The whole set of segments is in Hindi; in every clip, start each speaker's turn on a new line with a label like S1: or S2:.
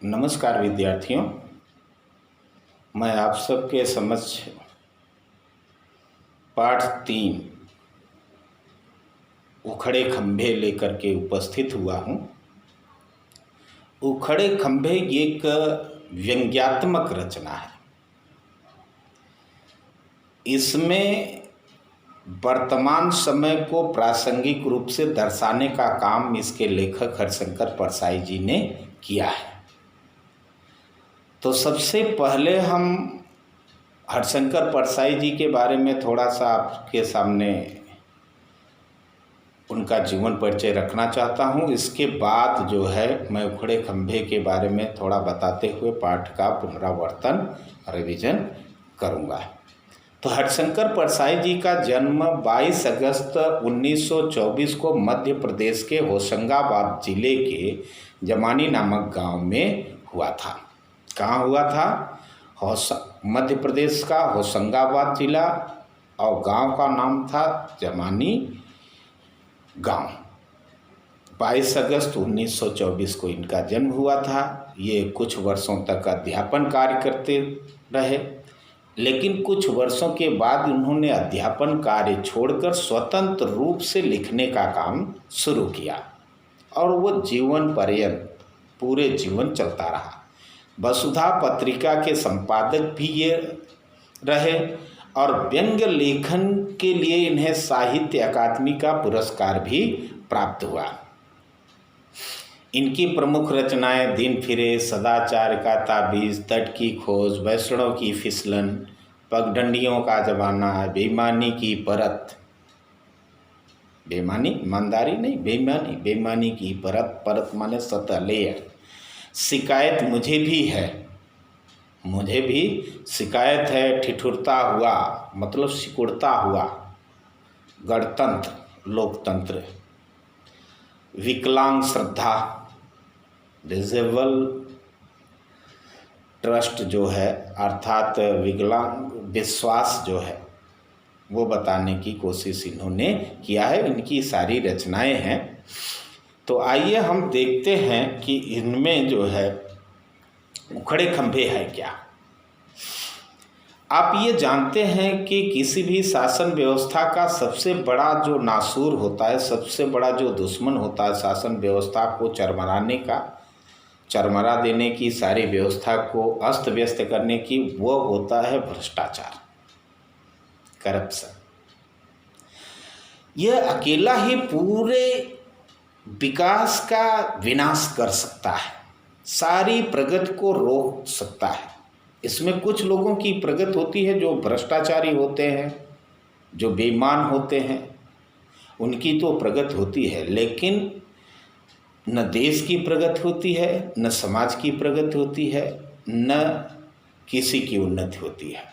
S1: नमस्कार विद्यार्थियों, मैं आप सबके समक्ष पाठ 3 उखड़े खंभे लेकर के उपस्थित हुआ हूँ। उखड़े खंभे एक व्यंग्यात्मक रचना है। इसमें वर्तमान समय को प्रासंगिक रूप से दर्शाने का काम इसके लेखक हरिशंकर परसाई जी ने किया है। तो सबसे पहले हम हरिशंकर परसाई जी के बारे में थोड़ा सा आपके सामने उनका जीवन परिचय रखना चाहता हूँ। इसके बाद जो है मैं उखड़े खंभे के बारे में थोड़ा बताते हुए पाठ का पुनरावर्तन रिवीजन करूँगा। तो हरिशंकर परसाई जी का जन्म 22 अगस्त 1924 को मध्य प्रदेश के होशंगाबाद जिले के जमानी नामक गांव में हुआ था। कहाँ हुआ था? मध्य प्रदेश का होशंगाबाद जिला, और गांव का नाम था जमानी गांव। 22 अगस्त 1924 को इनका जन्म हुआ था। ये कुछ वर्षों तक अध्यापन कार्य करते रहे, लेकिन कुछ वर्षों के बाद उन्होंने अध्यापन कार्य छोड़कर स्वतंत्र रूप से लिखने का काम शुरू किया, और वो जीवन पर्यंत पूरे जीवन चलता रहा। वसुधा पत्रिका के संपादक भी ये रहे, और व्यंग्य लेखन के लिए इन्हें साहित्य अकादमी का पुरस्कार भी प्राप्त हुआ। इनकी प्रमुख रचनाएं दिन फिरे, सदाचार का ताबीज, तट की खोज, वैष्णव की फिसलन, पगडंडियों का जमाना, बेईमानी की परत, बेईमानी ईमानदारी नहीं, बेईमानी, बेईमानी की परत, परत माने सतह, लेयर, शिकायत मुझे भी है, मुझे भी शिकायत है, ठिठुरता हुआ मतलब सिकुड़ता हुआ, गणतंत्र, लोकतंत्र, विकलांग श्रद्धा, डिसेबल ट्रस्ट जो है अर्थात विकलांग विश्वास जो है वो बताने की कोशिश इन्होंने किया है। इनकी सारी रचनाएं हैं। तो आइए हम देखते हैं कि इनमें जो है उखड़े खंभे है क्या। आप ये जानते हैं कि किसी भी शासन व्यवस्था का सबसे बड़ा जो नासूर होता है, सबसे बड़ा जो दुश्मन होता है शासन व्यवस्था को चरमराने का, चरमरा देने की, सारी व्यवस्था को अस्त व्यस्त करने की, वो होता है भ्रष्टाचार, करप्शन। यह अकेला ही पूरे विकास का विनाश कर सकता है, सारी प्रगति को रोक सकता है। इसमें कुछ लोगों की प्रगति होती है जो भ्रष्टाचारी होते हैं, जो बेईमान होते हैं, उनकी तो प्रगति होती है, लेकिन न देश की प्रगति होती है, न समाज की प्रगति होती है, न किसी की उन्नति होती है।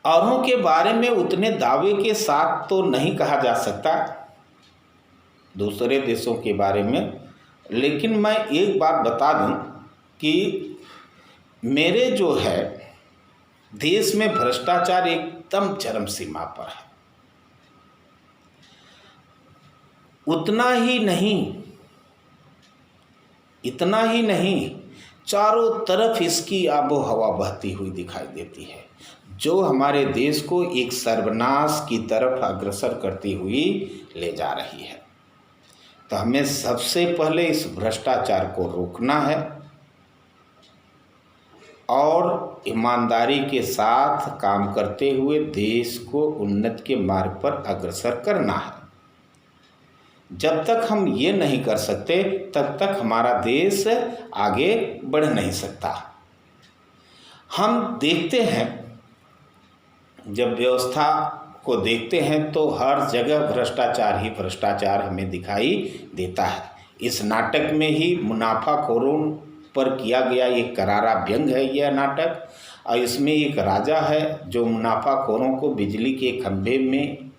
S1: औरों के बारे में उतने दावे के साथ तो नहीं कहा जा सकता दूसरे देशों के बारे में, लेकिन मैं एक बात बता दूं कि मेरे जो है देश में भ्रष्टाचार एकदम चरम सीमा पर है। उतना ही नहीं, इतना ही नहीं, चारों तरफ इसकी आबो हवा बहती हुई दिखाई देती है, जो हमारे देश को एक सर्वनाश की तरफ अग्रसर करती हुई ले जा रही है। तो हमें सबसे पहले इस भ्रष्टाचार को रोकना है और ईमानदारी के साथ काम करते हुए देश को उन्नति के मार्ग पर अग्रसर करना है। जब तक हम ये नहीं कर सकते तब तक हमारा देश आगे बढ़ नहीं सकता। हम देखते हैं, जब व्यवस्था को देखते हैं तो हर जगह भ्रष्टाचार ही भ्रष्टाचार हमें दिखाई देता है। इस नाटक में ही मुनाफाखोरों पर किया गया एक करारा व्यंग है यह नाटक, और इसमें एक राजा है जो मुनाफाखोरों को बिजली के खंभे में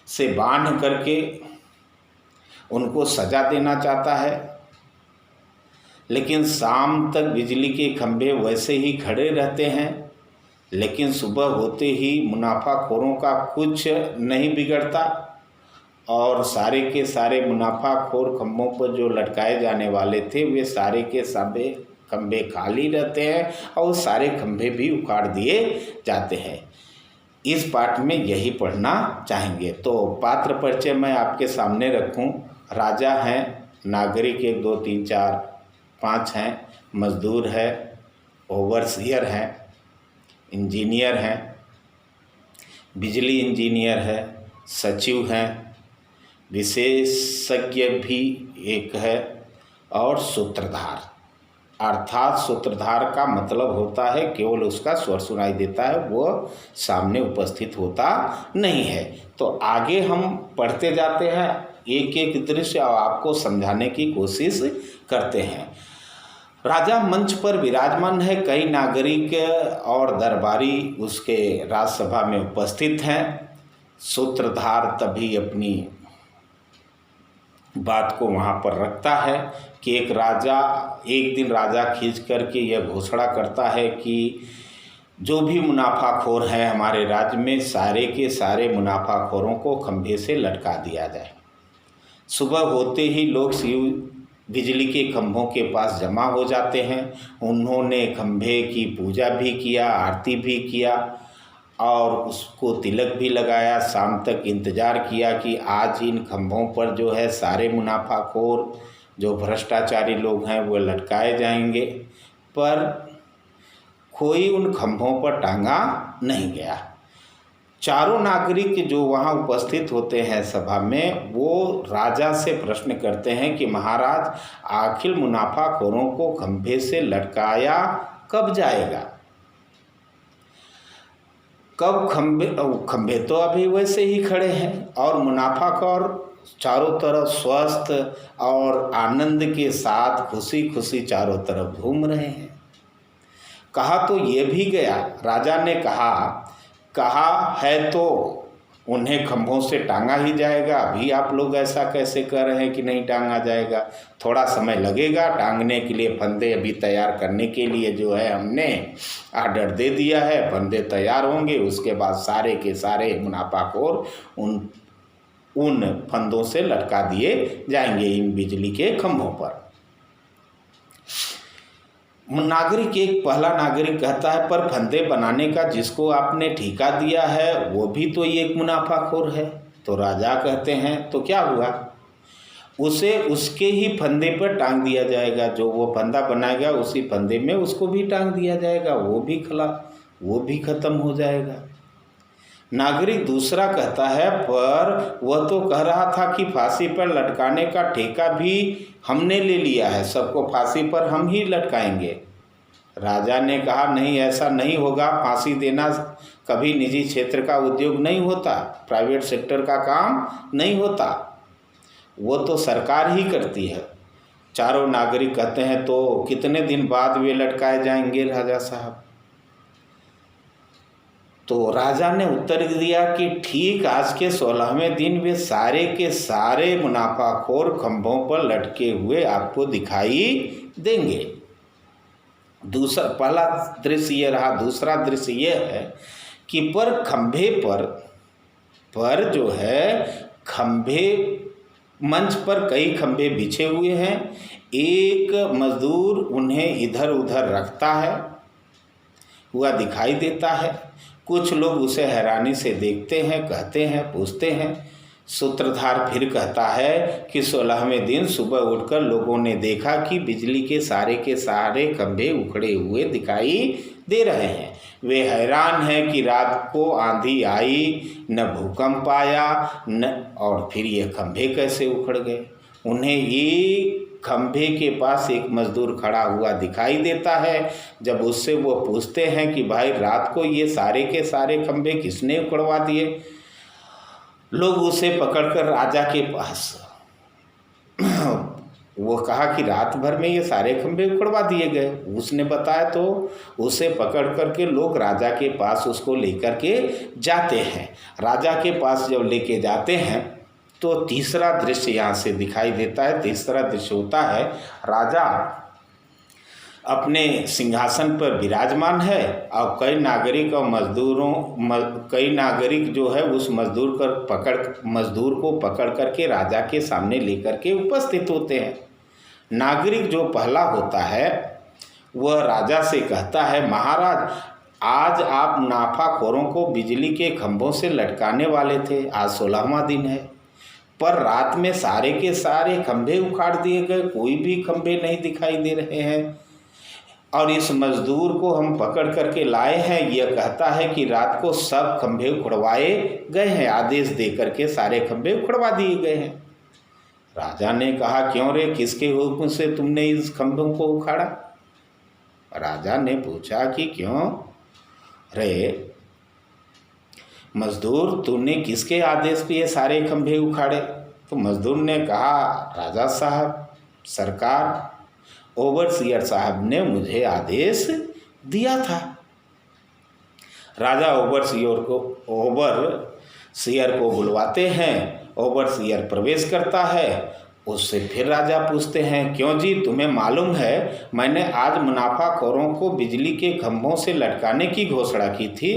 S1: से बांध करके उनको सजा देना चाहता है, लेकिन शाम तक बिजली के खंभे वैसे ही खड़े रहते हैं, लेकिन सुबह होते ही मुनाफाखोरों का कुछ नहीं बिगड़ता और सारे के सारे मुनाफाखोर खंभों पर जो लटकाए जाने वाले थे वे सारे के सारे खंभे खाली रहते हैं और सारे खंभे भी उखाड़ दिए जाते हैं। इस पाठ में यही पढ़ना चाहेंगे। तो पात्र परिचय मैं आपके सामने रखूं। राजा हैं, नागरिक 1 2 3 4 5 हैं, मजदूर है, ओवरसियर हैं, इंजीनियर हैं, बिजली इंजीनियर है, सचिव हैं, विशेषज्ञ भी एक है और सूत्रधार। अर्थात सूत्रधार का मतलब होता है केवल उसका स्वर सुनाई देता है, वो सामने उपस्थित होता नहीं है। तो आगे हम पढ़ते जाते हैं, एक एक दृश्य आपको समझाने की कोशिश करते हैं। राजा मंच पर विराजमान है, कई नागरिक और दरबारी उसके राजसभा में उपस्थित हैं। सूत्रधार तभी अपनी बात को वहाँ पर रखता है कि एक दिन राजा खींच करके यह घोषणा करता है कि जो भी मुनाफाखोर है हमारे राज्य में, सारे के सारे मुनाफाखोरों को खंभे से लटका दिया जाए। सुबह होते ही लोग बिजली के खंभों के पास जमा हो जाते हैं। उन्होंने खंभे की पूजा भी किया, आरती भी किया और उसको तिलक भी लगाया। शाम तक इंतज़ार किया कि आज इन खंभों पर जो है सारे मुनाफाखोर जो भ्रष्टाचारी लोग हैं वो लटकाए जाएंगे, पर कोई उन खंभों पर टांगा नहीं गया। चारों नागरिक जो वहाँ उपस्थित होते हैं सभा में, वो राजा से प्रश्न करते हैं कि महाराज, आखिर मुनाफाखोरों को खंभे से लटकाया कब जाएगा? कब खंभे तो अभी वैसे ही खड़े हैं और मुनाफाखोर चारों तरफ स्वस्थ और आनंद के साथ खुशी खुशी चारों तरफ घूम रहे हैं। कहा तो ये भी गया, राजा ने कहा है तो उन्हें खंभों से टांगा ही जाएगा। अभी आप लोग ऐसा कैसे कर रहे हैं कि नहीं टांगा जाएगा? थोड़ा समय लगेगा टांगने के लिए। फंदे अभी तैयार करने के लिए जो है हमने आर्डर दे दिया है, फंदे तैयार होंगे, उसके बाद सारे के सारे मुनाफाखोर उन फंदों से लटका दिए जाएंगे इन बिजली के खंभों पर। पहला नागरिक कहता है, पर फंदे बनाने का जिसको आपने ठेका दिया है वो भी तो एक मुनाफाखोर है। तो राजा कहते हैं तो क्या हुआ, उसे उसके ही फंदे पर टांग दिया जाएगा। जो वो फंदा बनाएगा उसी फंदे में उसको भी टांग दिया जाएगा, वो भी खत्म हो जाएगा। नागरिक दूसरा कहता है, पर वह तो कह रहा था कि फांसी पर लटकाने का ठेका भी हमने ले लिया है, सबको फांसी पर हम ही लटकाएंगे। राजा ने कहा, नहीं, ऐसा नहीं होगा। फांसी देना कभी निजी क्षेत्र का उद्योग नहीं होता, प्राइवेट सेक्टर का काम नहीं होता, वो तो सरकार ही करती है। चारों नागरिक कहते हैं, तो कितने दिन बाद वे लटकाए जाएंगे राजा साहब? तो राजा ने उत्तर दिया कि ठीक आज के 16वें दिन वे सारे के सारे मुनाफाखोर खंभों पर लटके हुए आपको दिखाई देंगे। पहला दृश्य ये रहा। दूसरा दृश्य ये है कि पर खंभे पर जो है खंभे, मंच पर कई खंभे बिछे हुए हैं। एक मजदूर उन्हें इधर उधर रखता है हुआ दिखाई देता है। कुछ लोग उसे हैरानी से देखते हैं, कहते हैं, पूछते हैं। सूत्रधार फिर कहता है कि 16वें दिन सुबह उठकर लोगों ने देखा कि बिजली के सारे खंभे उखड़े हुए दिखाई दे रहे हैं। वे हैरान हैं कि रात को आंधी आई, न भूकंप आया, न और फिर ये खंभे कैसे उखड़ गए। उन्हें ये खंभे के पास एक मजदूर खड़ा हुआ दिखाई देता है। जब उससे वो पूछते हैं कि भाई रात को ये सारे के सारे खंभे किसने उखड़वा दिए, लोग उसे पकड़कर राजा के पास वो कहा कि रात भर में ये सारे खंभे उखड़वा दिए गए। उसने बताया तो उसे पकड़ करके लोग राजा के पास उसको लेकर के जाते हैं। राजा के पास जब लेके जाते हैं तो तीसरा दृश्य यहाँ से दिखाई देता है। तीसरा दृश्य होता है, राजा अपने सिंहासन पर विराजमान है और कई नागरिक जो है उस मजदूर को पकड़ करके राजा के सामने लेकर के उपस्थित होते हैं। नागरिक जो पहला होता है वह राजा से कहता है, महाराज आज आप मुनाफाखोरों को बिजली के खंभों से लटकाने वाले थे, आज 16वां दिन है, पर रात में सारे के सारे खंभे उखाड़ दिए गए, कोई भी खंभे नहीं दिखाई दे रहे हैं। और इस मजदूर को हम पकड़ करके लाए हैं, यह कहता है कि रात को सब खंभे उखड़वाए गए हैं, आदेश दे करके सारे खंभे उखड़वा दिए गए हैं। राजा ने कहा, क्यों रे, किसके हुक्म से तुमने इस खंभों को उखाड़ा? राजा ने पूछा कि क्यों रे मजदूर, तूने किसके आदेश पे ये सारे खंभे उखाड़े? तो मजदूर ने कहा, राजा साहब, सरकार, ओवरसीयर साहब ने मुझे आदेश दिया था। राजा ओवरसीयर को बुलवाते हैं, ओवरसीयर प्रवेश करता है, उससे फिर राजा पूछते हैं, क्यों जी, तुम्हें मालूम है मैंने आज मुनाफाखोरों को बिजली के खंभों से लटकाने की घोषणा की थी?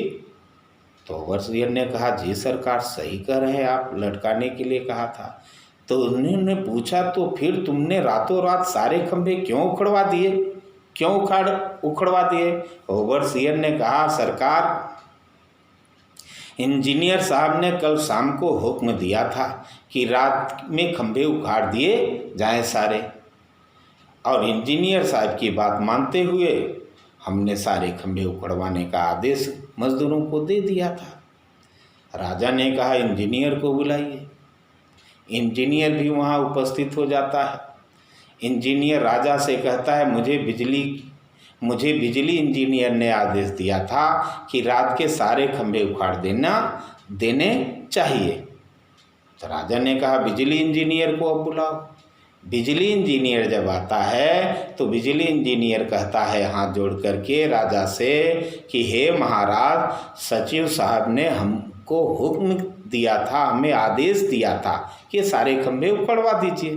S1: तो ओवरसीयर ने कहा, जी सरकार, सही कह रहे हैं आप, लटकाने के लिए कहा था। तो उन्होंने पूछा, तो फिर तुमने रातों रात सारे खंभे क्यों उखड़वा दिए, क्यों उखड़वा दिए? ओवरसीयर ने कहा, सरकार, इंजीनियर साहब ने कल शाम को हुक्म दिया था कि रात में खंभे उखाड़ दिए जाएं सारे, और इंजीनियर साहब की बात मानते हुए हमने सारे खंभे उखड़वाने का आदेश मजदूरों को दे दिया था। राजा ने कहा, इंजीनियर को बुलाइए। इंजीनियर भी वहाँ उपस्थित हो जाता है। इंजीनियर राजा से कहता है, मुझे बिजली इंजीनियर ने आदेश दिया था कि रात के सारे खंभे उखाड़ देने चाहिए। तो राजा ने कहा, बिजली इंजीनियर को अब बुलाओ। बिजली इंजीनियर जब आता है तो बिजली इंजीनियर कहता है हाथ जोड़ करके राजा से कि हे महाराज, सचिव साहब ने हमको हुक्म दिया था, हमें आदेश दिया था कि सारे खंभे उखड़वा दीजिए।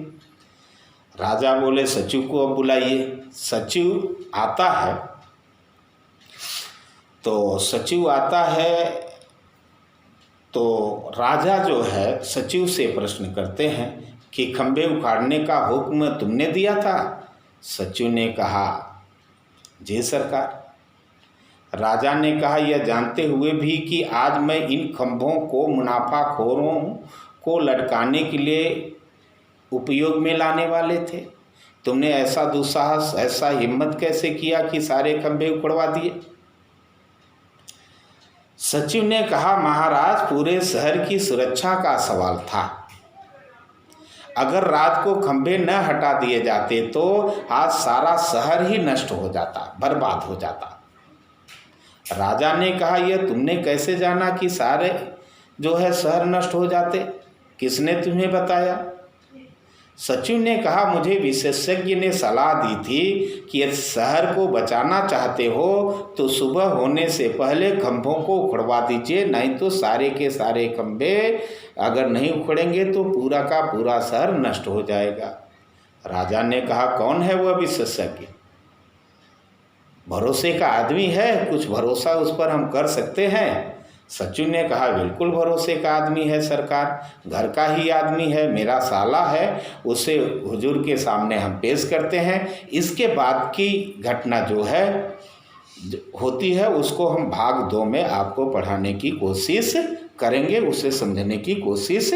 S1: राजा बोले, सचिव को अब बुलाइए। सचिव आता है, तो सचिव आता है तो राजा जो है सचिव से प्रश्न करते हैं कि खंभे उखाड़ने का हुक्म तुमने दिया था? सचिव ने कहा, जी सरकार। राजा ने कहा, यह जानते हुए भी कि आज मैं इन खंभों को मुनाफाखोरों को लटकाने के लिए उपयोग में लाने वाले थे, तुमने ऐसा दुस्साहस, ऐसा हिम्मत कैसे किया कि सारे खंभे उखड़वा दिए? सचिव ने कहा, महाराज, पूरे शहर की सुरक्षा का सवाल था। अगर रात को खंभे न हटा दिए जाते तो आज सारा शहर ही नष्ट हो जाता, बर्बाद हो जाता। राजा ने कहा, यह तुमने कैसे जाना कि सारे जो है शहर नष्ट हो जाते? किसने तुम्हें बताया? सचिव ने कहा, मुझे विशेषज्ञ ने सलाह दी थी कि यदि शहर को बचाना चाहते हो तो सुबह होने से पहले खंभों को उखड़वा दीजिए, नहीं तो सारे के सारे खंभे अगर नहीं उखड़ेंगे तो पूरा का पूरा शहर नष्ट हो जाएगा। राजा ने कहा, कौन है वह विशेषज्ञ? भरोसे का आदमी है, कुछ भरोसा उस पर हम कर सकते हैं? सचिव ने कहा, बिल्कुल भरोसे का आदमी है सरकार, घर का ही आदमी है, मेरा साला है, उसे हुजूर के सामने हम पेश करते हैं। इसके बाद की घटना जो है होती है उसको हम भाग 2 में आपको पढ़ाने की कोशिश करेंगे, उसे समझने की कोशिश